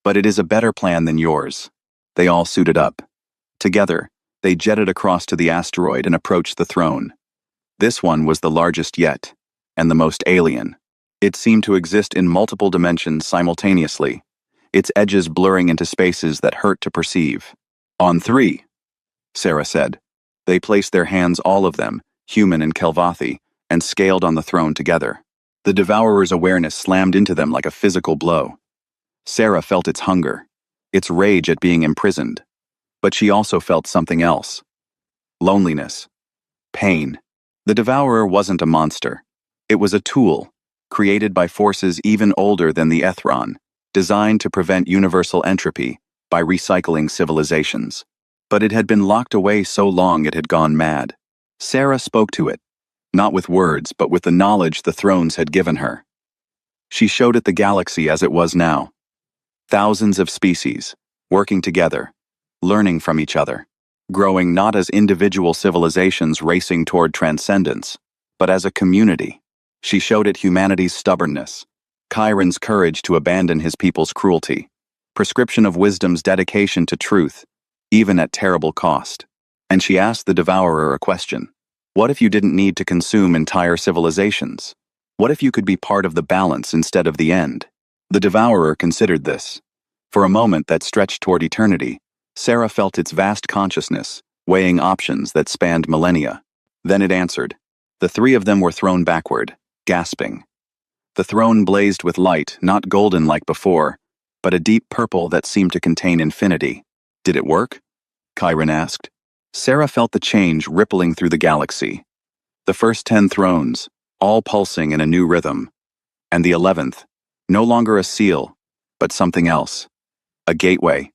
"But it is a better plan than yours." They all suited up. Together, they jetted across to the asteroid and approached the throne. This one was the largest yet, and the most alien. It seemed to exist in multiple dimensions simultaneously, its edges blurring into spaces that hurt to perceive. "On 3, Sarah said. They placed their hands, all of them, human and Kelvathi, and scaled on the throne together. The devourer's awareness slammed into them like a physical blow. Sarah felt its hunger, its rage at being imprisoned. But she also felt something else. Loneliness. Pain. The devourer wasn't a monster. It was a tool, created by forces even older than the Ethron, designed to prevent universal entropy by recycling civilizations. But it had been locked away so long it had gone mad. Sarah spoke to it, not with words but with the knowledge the thrones had given her. She showed it the galaxy as it was now. Thousands of species, working together, learning from each other, growing not as individual civilizations racing toward transcendence, but as a community. She showed it humanity's stubbornness, Chiron's courage to abandon his people's cruelty, Prescription of Wisdom's dedication to truth, even at terrible cost. And she asked the devourer a question. What if you didn't need to consume entire civilizations? What if you could be part of the balance instead of the end? The devourer considered this. For a moment that stretched toward eternity, Sarah felt its vast consciousness, weighing options that spanned millennia. Then it answered. The three of them were thrown backward, gasping. The throne blazed with light, not golden like before, but a deep purple that seemed to contain infinity. Did it work? Chiron asked. Sarah felt the change rippling through the galaxy. The first 10 thrones, all pulsing in a new rhythm. And the 11th, no longer a seal, but something else. A gateway.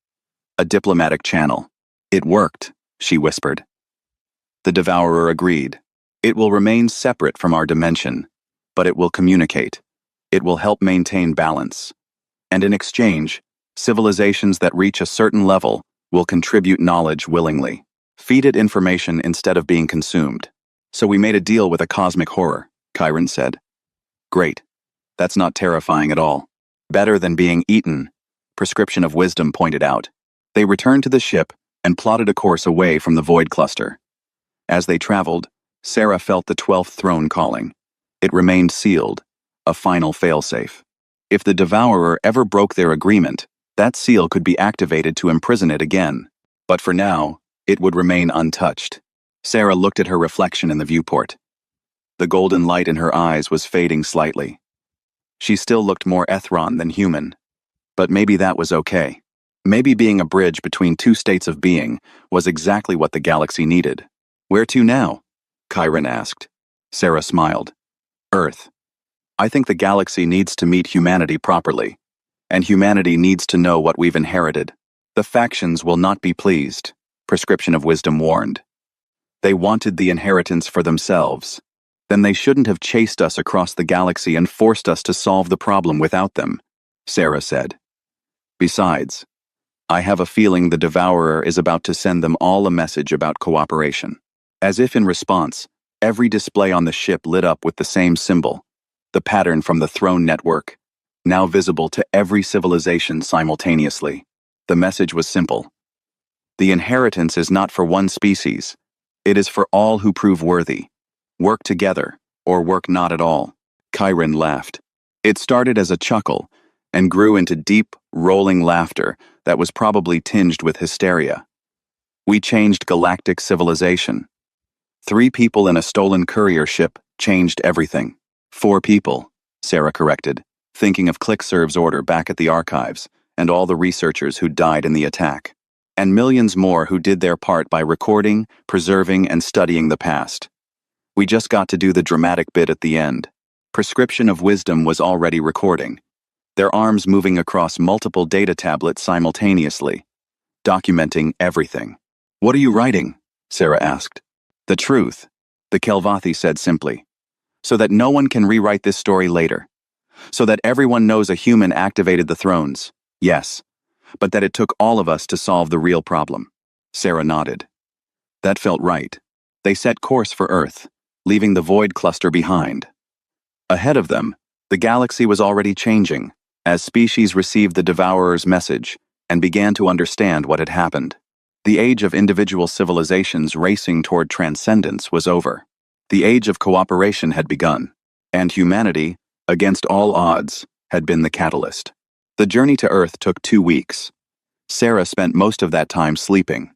A diplomatic channel. It worked, she whispered. The devourer agreed. It will remain separate from our dimension, but it will communicate. It will help maintain balance. And in exchange, civilizations that reach a certain level will contribute knowledge willingly. Feed it information instead of being consumed. So we made a deal with a cosmic horror, Chiron said. Great. That's not terrifying at all. Better than being eaten, Prescription of Wisdom pointed out. They returned to the ship and plotted a course away from the void cluster. As they traveled, Sarah felt the 12th throne calling. It remained sealed, a final failsafe. If the devourer ever broke their agreement, that seal could be activated to imprison it again. But for now, it would remain untouched. Sarah looked at her reflection in the viewport. The golden light in her eyes was fading slightly. She still looked more Ethron than human. But maybe that was okay. Maybe being a bridge between two states of being was exactly what the galaxy needed. Where to now? Chiron asked. Sarah smiled. Earth. I think the galaxy needs to meet humanity properly. And humanity needs to know what we've inherited. The factions will not be pleased, Prescription of Wisdom warned. They wanted the inheritance for themselves. Then they shouldn't have chased us across the galaxy and forced us to solve the problem without them, Sarah said. Besides, I have a feeling the devourer is about to send them all a message about cooperation. As if in response, every display on the ship lit up with the same symbol, the pattern from the throne network, now visible to every civilization simultaneously. The message was simple. The inheritance is not for one species. It is for all who prove worthy. Work together, or work not at all. Chiron laughed. It started as a chuckle and grew into deep, rolling laughter that was probably tinged with hysteria. We changed galactic civilization. 3 people in a stolen courier ship changed everything. 4 people, Sarah corrected, thinking of ClickServe's order back at the archives and all the researchers who died in the attack. And millions more who did their part by recording, preserving, and studying the past. We just got to do the dramatic bit at the end. Prescription of Wisdom was already recording, their arms moving across multiple data tablets simultaneously, documenting everything. What are you writing? Sarah asked. The truth, the Kelvathi said simply, so that no one can rewrite this story later. So that everyone knows a human activated the thrones, yes, but that it took all of us to solve the real problem. Sarah nodded. That felt right. They set course for Earth, leaving the void cluster behind. Ahead of them, the galaxy was already changing, as species received the devourer's message and began to understand what had happened. The age of individual civilizations racing toward transcendence was over. The age of cooperation had begun, and humanity, against all odds, had been the catalyst. The journey to Earth took 2 weeks. Sarah spent most of that time sleeping.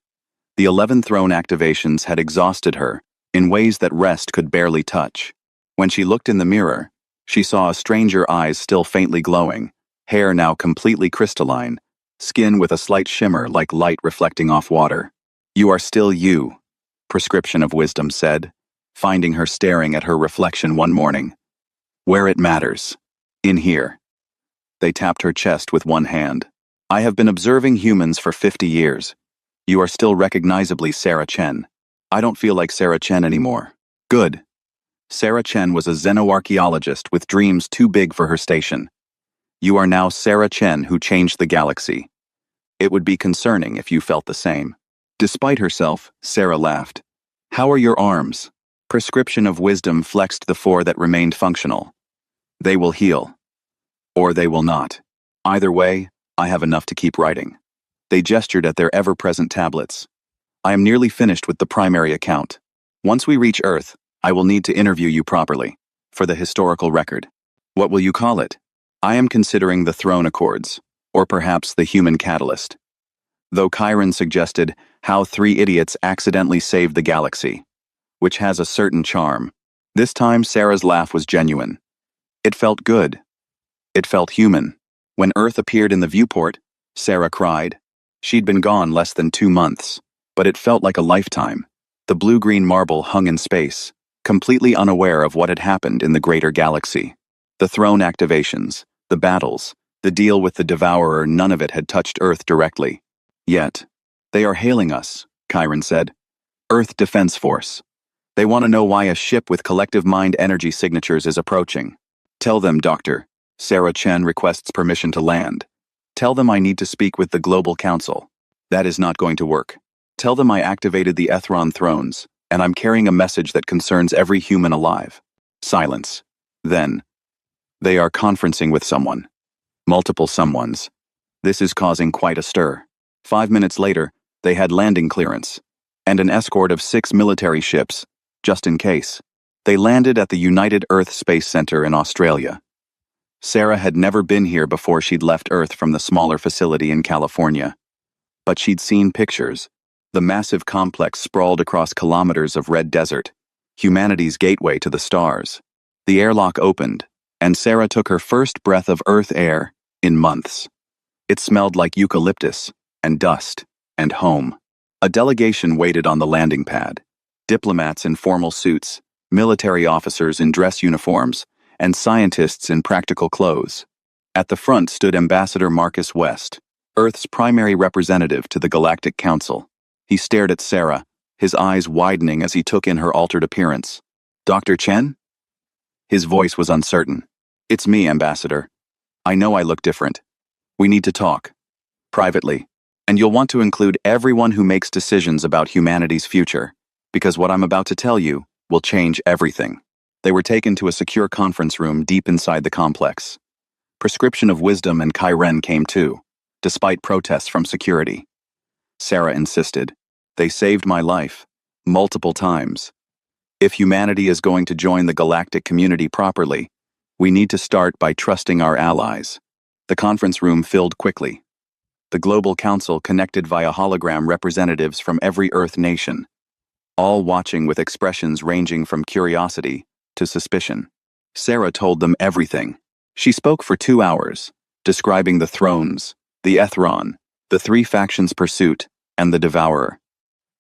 The 11 throne activations had exhausted her in ways that rest could barely touch. When she looked in the mirror, she saw a stranger eyes still faintly glowing, hair now completely crystalline, skin with a slight shimmer like light reflecting off water. You are still you, Prescription of Wisdom said, finding her staring at her reflection one morning. Where it matters. In here. They tapped her chest with one hand. I have been observing humans for 50 years. You are still recognizably Sarah Chen. I don't feel like Sarah Chen anymore. Good. Sarah Chen was a xenoarchaeologist with dreams too big for her station. You are now Sarah Chen who changed the galaxy. It would be concerning if you felt the same. Despite herself, Sarah laughed. How are your arms? Prescription of Wisdom flexed the 4 that remained functional. They will heal. Or they will not. Either way, I have enough to keep writing. They gestured at their ever-present tablets. I am nearly finished with the primary account. Once we reach Earth, I will need to interview you properly, for the historical record. What will you call it? I am considering the Throne Accords, or perhaps the Human Catalyst. Though Chiron suggested how 3 idiots accidentally saved the galaxy, which has a certain charm. This time Sarah's laugh was genuine. It felt good. It felt human. When Earth appeared in the viewport, Sarah cried. She'd been gone less than 2 months, but it felt like a lifetime. The blue-green marble hung in space, completely unaware of what had happened in the greater galaxy. The throne activations, the battles, the deal with the Devourer, none of it had touched Earth directly. Yet, they are hailing us, Chiron said. Earth Defense Force. They want to know why a ship with collective mind energy signatures is approaching. Tell them, Doctor. Sarah Chen requests permission to land. Tell them I need to speak with the Global Council. That is not going to work. Tell them I activated the Ethron thrones, and I'm carrying a message that concerns every human alive. Silence. Then. They are conferencing with someone. Multiple someones. This is causing quite a stir. 5 minutes later, they had landing clearance, and an escort of 6 military ships, just in case. They landed at the United Earth Space Center in Australia. Sarah had never been here before she'd left Earth from the smaller facility in California. But she'd seen pictures. The massive complex sprawled across kilometers of red desert, humanity's gateway to the stars. The airlock opened, and Sarah took her first breath of Earth air in months. It smelled like eucalyptus, and dust, and home. A delegation waited on the landing pad. Diplomats in formal suits, military officers in dress uniforms, and scientists in practical clothes. At the front stood Ambassador Marcus West, Earth's primary representative to the Galactic Council. He stared at Sarah, his eyes widening as he took in her altered appearance. Dr. Chen? His voice was uncertain. It's me, Ambassador. I know I look different. We need to talk. Privately. And you'll want to include everyone who makes decisions about humanity's future, because what I'm about to tell you will change everything. They were taken to a secure conference room deep inside the complex. Prescription of Wisdom and Chiron came too, despite protests from security. Sarah insisted. They saved my life, multiple times. If humanity is going to join the galactic community properly, we need to start by trusting our allies. The conference room filled quickly. The Global Council connected via hologram representatives from every Earth nation, all watching with expressions ranging from curiosity to suspicion. Sarah told them everything. She spoke for 2 hours, describing the thrones, the Ethron, the 3 factions' pursuit, and the Devourer.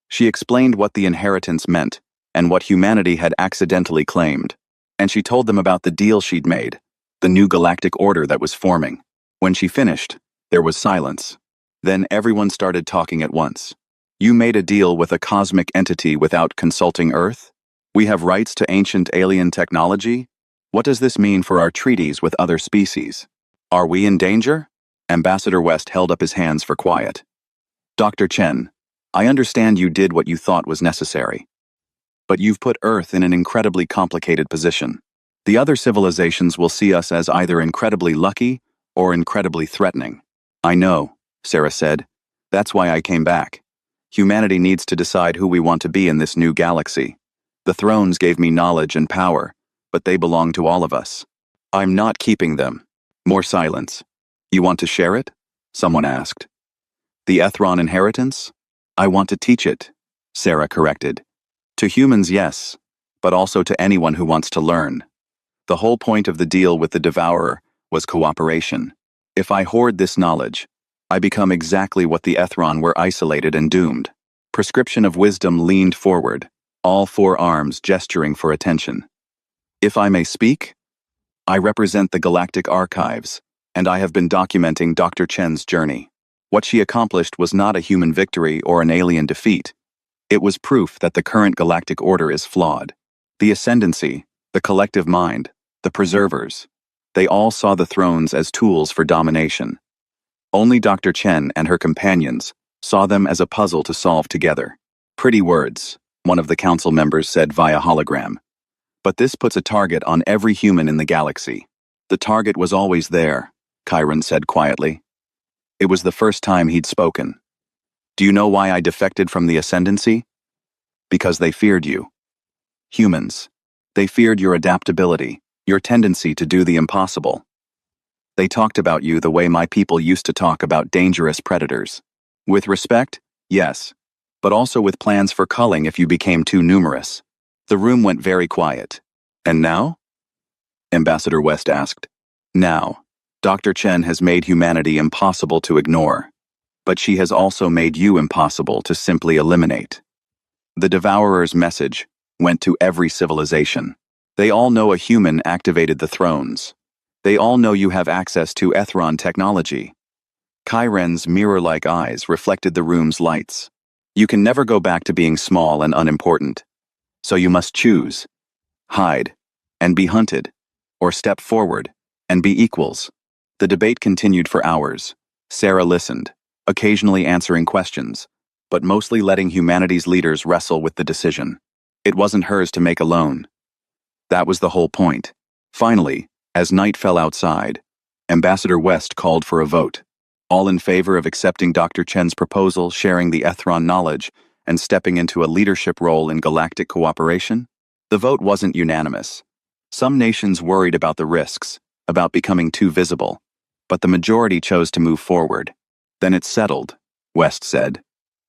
She explained what the inheritance meant and what humanity had accidentally claimed, and she told them about the deal she'd made, the new galactic order that was forming. When she finished, there was silence. Then everyone started talking at once. You made a deal with a cosmic entity without consulting Earth? We have rights to ancient alien technology? What does this mean for our treaties with other species? Are we in danger? Ambassador West held up his hands for quiet. Dr. Chen, I understand you did what you thought was necessary. But you've put Earth in an incredibly complicated position. The other civilizations will see us as either incredibly lucky or incredibly threatening. I know, Sarah said. That's why I came back. Humanity needs to decide who we want to be in this new galaxy. The thrones gave me knowledge and power, but they belong to all of us. I'm not keeping them. More silence. You want to share it? Someone asked. The Ethron inheritance? I want to teach it, Sarah corrected. To humans, yes, but also to anyone who wants to learn. The whole point of the deal with the Devourer was cooperation. If I hoard this knowledge, I become exactly what the Ethron were, isolated and doomed. Prescription of Wisdom leaned forward, all 4 arms gesturing for attention. If I may speak, I represent the Galactic Archives, and I have been documenting Dr. Chen's journey. What she accomplished was not a human victory or an alien defeat. It was proof that the current galactic order is flawed. The Ascendancy, the collective mind, the Preservers, they all saw the thrones as tools for domination. Only Dr. Chen and her companions saw them as a puzzle to solve together. Pretty words, one of the council members said via hologram. But this puts a target on every human in the galaxy. The target was always there, Chiron said quietly. It was the first time he'd spoken. Do you know why I defected from the Ascendancy? Because they feared you. Humans. They feared your adaptability, your tendency to do the impossible. They talked about you the way my people used to talk about dangerous predators. With respect, yes, but also with plans for culling if you became too numerous. The room went very quiet. And now? Ambassador West asked. Now, Dr. Chen has made humanity impossible to ignore, but she has also made you impossible to simply eliminate. The Devourer's message went to every civilization. They all know a human activated the thrones. They all know you have access to Ethron technology. Kyren's mirror-like eyes reflected the room's lights. You can never go back to being small and unimportant. So you must choose. Hide and be hunted, or step forward and be equals. The debate continued for hours. Sarah listened, occasionally answering questions, but mostly letting humanity's leaders wrestle with the decision. It wasn't hers to make alone. That was the whole point. Finally, as night fell outside, Ambassador West called for a vote. All in favor of accepting Dr. Chen's proposal, sharing the Ethron knowledge, and stepping into a leadership role in galactic cooperation? The vote wasn't unanimous. Some nations worried about the risks, about becoming too visible, but the majority chose to move forward. Then it's settled, West said.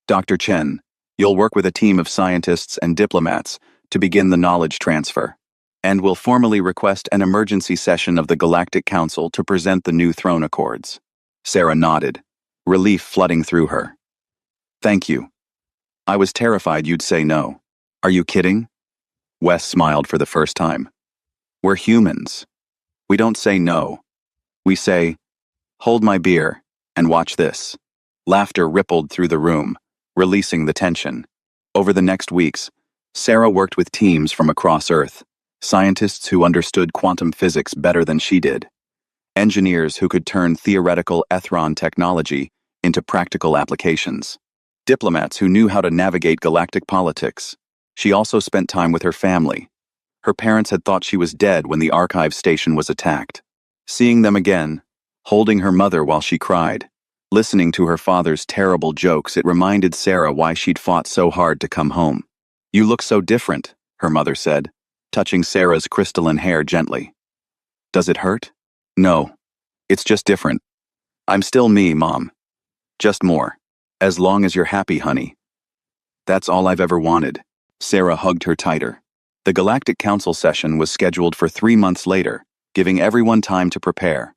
Dr. Chen, you'll work with a team of scientists and diplomats to begin the knowledge transfer, and will formally request an emergency session of the Galactic Council to present the new throne accords. Sarah nodded, relief flooding through her. Thank you. I was terrified you'd say no. Are you kidding? West smiled for the first time. We're humans. We don't say no. We say, hold my beer, and watch this. Laughter rippled through the room, releasing the tension. Over the next weeks, Sarah worked with teams from across Earth, scientists who understood quantum physics better than she did, engineers who could turn theoretical Ethron technology into practical applications, diplomats who knew how to navigate galactic politics. She also spent time with her family. Her parents had thought she was dead when the archive station was attacked. Seeing them again, holding her mother while she cried, listening to her father's terrible jokes, it reminded Sarah why she'd fought so hard to come home. You look so different, her mother said, touching Sarah's crystalline hair gently. Does it hurt? No. It's just different. I'm still me, Mom. Just more. As long as you're happy, honey. That's all I've ever wanted. Sarah hugged her tighter. The Galactic Council session was scheduled for 3 months later, giving everyone time to prepare.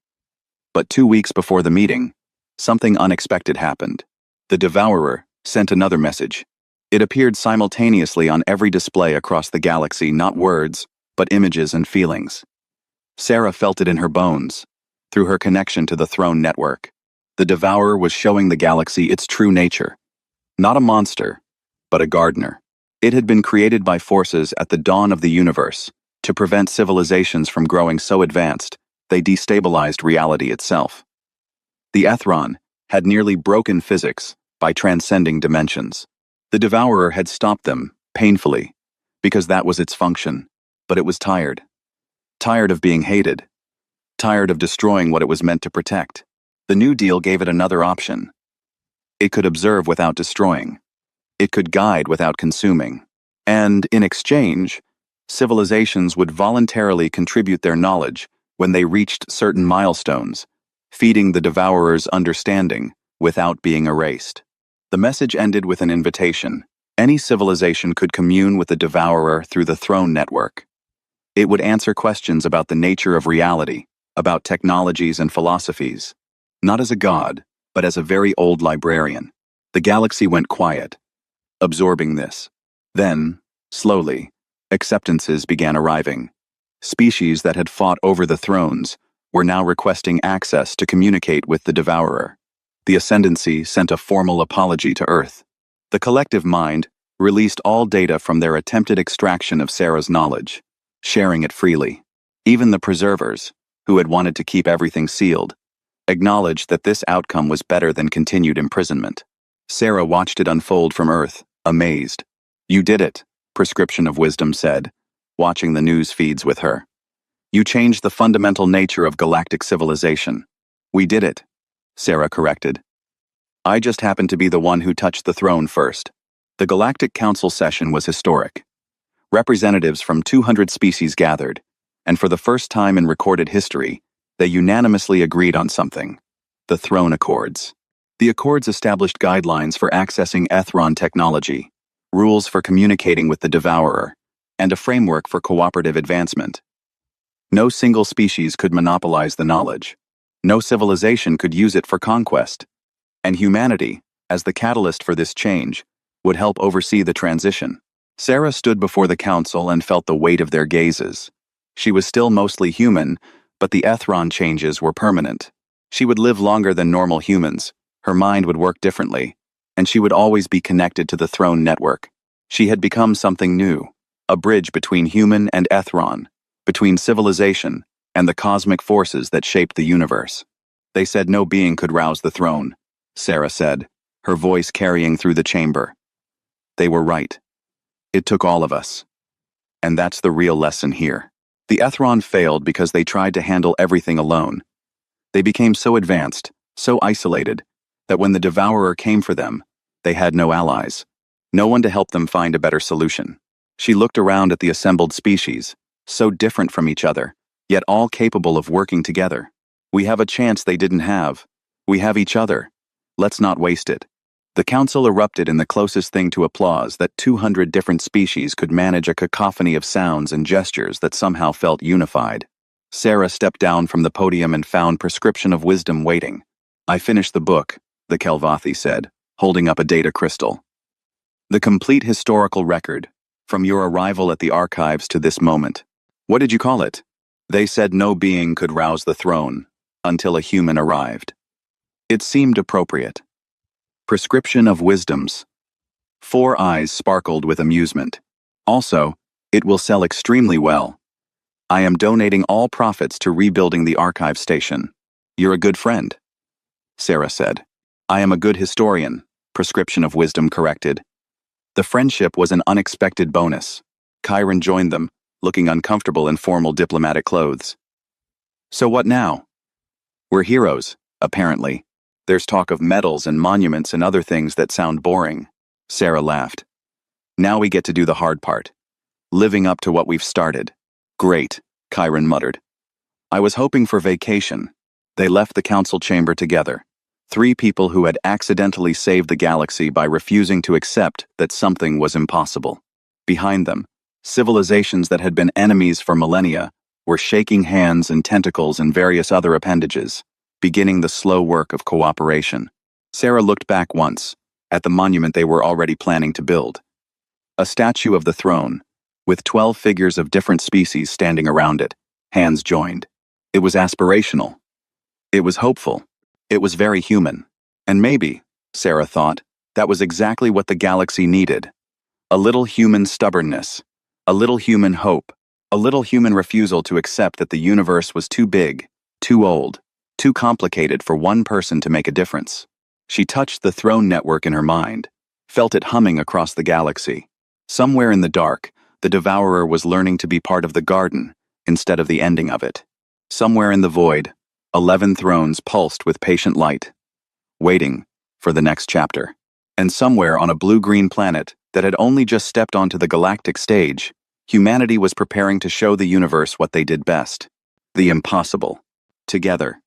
But 2 weeks before the meeting, something unexpected happened. The Devourer sent another message. It appeared simultaneously on every display across the galaxy, not words, but images and feelings. Sarah felt it in her bones, through her connection to the Throne network. The Devourer was showing the galaxy its true nature. Not a monster, but a gardener. It had been created by forces at the dawn of the universe to prevent civilizations from growing so advanced they destabilized reality itself. The Ethron had nearly broken physics by transcending dimensions. The Devourer had stopped them, painfully, because that was its function, but it was tired. Tired of being hated. Tired of destroying what it was meant to protect. The New Deal gave it another option. It could observe without destroying. It could guide without consuming. And, in exchange, civilizations would voluntarily contribute their knowledge when they reached certain milestones, feeding the Devourer's understanding without being erased. The message ended with an invitation. Any civilization could commune with the Devourer through the Throne network. It would answer questions about the nature of reality, about technologies and philosophies. Not as a god, but as a very old librarian. The galaxy went quiet, absorbing this. Then, slowly, acceptances began arriving. Species that had fought over the thrones were now requesting access to communicate with the Devourer. The Ascendancy sent a formal apology to Earth. The collective mind released all data from their attempted extraction of Sarah's knowledge, sharing it freely. Even the Preservers, who had wanted to keep everything sealed, acknowledged that this outcome was better than continued imprisonment. Sarah watched it unfold from Earth, amazed. You did it, Prescription of Wisdom said, watching the news feeds with her. You changed the fundamental nature of galactic civilization. We did it. Sarah corrected. I just happened to be the one who touched the throne first. The Galactic Council session was historic. Representatives from 200 species gathered, and for the first time in recorded history, they unanimously agreed on something: the Throne Accords. The Accords established guidelines for accessing Ethron technology, rules for communicating with the Devourer, and a framework for cooperative advancement. No single species could monopolize the knowledge. No civilization could use it for conquest. And humanity, as the catalyst for this change, would help oversee the transition. Sarah stood before the council and felt the weight of their gazes. She was still mostly human, but the Ethron changes were permanent. She would live longer than normal humans, her mind would work differently, and she would always be connected to the Throne network. She had become something new, a bridge between human and Ethron, between civilization and the cosmic forces that shaped the universe. They said no being could rouse the throne, Sarah said, her voice carrying through the chamber. They were right. It took all of us. And that's the real lesson here. The Ethron failed because they tried to handle everything alone. They became so advanced, so isolated, that when the Devourer came for them, they had no allies, no one to help them find a better solution. She looked around at the assembled species, so different from each other, yet all capable of working together. We have a chance they didn't have. We have each other. Let's not waste it. The council erupted in the closest thing to applause that 200 different species could manage a cacophony of sounds and gestures that somehow felt unified. Sarah stepped down from the podium and found Prescription of Wisdom waiting. I finished the book, the Kelvathi said, holding up a data crystal. The complete historical record, from your arrival at the archives to this moment. What did you call it? They said no being could rouse the throne, until a human arrived. It seemed appropriate. Prescription of Wisdoms. 4 eyes sparkled with amusement. Also, it will sell extremely well. I am donating all profits to rebuilding the archive station. You're a good friend, Sarah said. I am a good historian, Prescription of Wisdom corrected. The friendship was an unexpected bonus. Chiron joined them, looking uncomfortable in formal diplomatic clothes. So what now? We're heroes, apparently. There's talk of medals and monuments and other things that sound boring. Sarah laughed. Now we get to do the hard part. Living up to what we've started. Great, Chiron muttered. I was hoping for vacation. They left the council chamber together. 3 people who had accidentally saved the galaxy by refusing to accept that something was impossible. Behind them, civilizations that had been enemies for millennia were shaking hands and tentacles and various other appendages, beginning the slow work of cooperation. Sarah looked back once, at the monument they were already planning to build. A statue of the throne, with 12 figures of different species standing around it, hands joined. It was aspirational. It was hopeful. It was very human. And maybe, Sarah thought, that was exactly what the galaxy needed. A little human stubbornness, a little human hope, a little human refusal to accept that the universe was too big, too old, too complicated for one person to make a difference. She touched the throne network in her mind, felt it humming across the galaxy. Somewhere in the dark, the Devourer was learning to be part of the garden instead of the ending of it. Somewhere in the void, 11 thrones pulsed with patient light, waiting for the next chapter. And somewhere on a blue-green planet that had only just stepped onto the galactic stage, humanity was preparing to show the universe what they did best: the impossible. Together,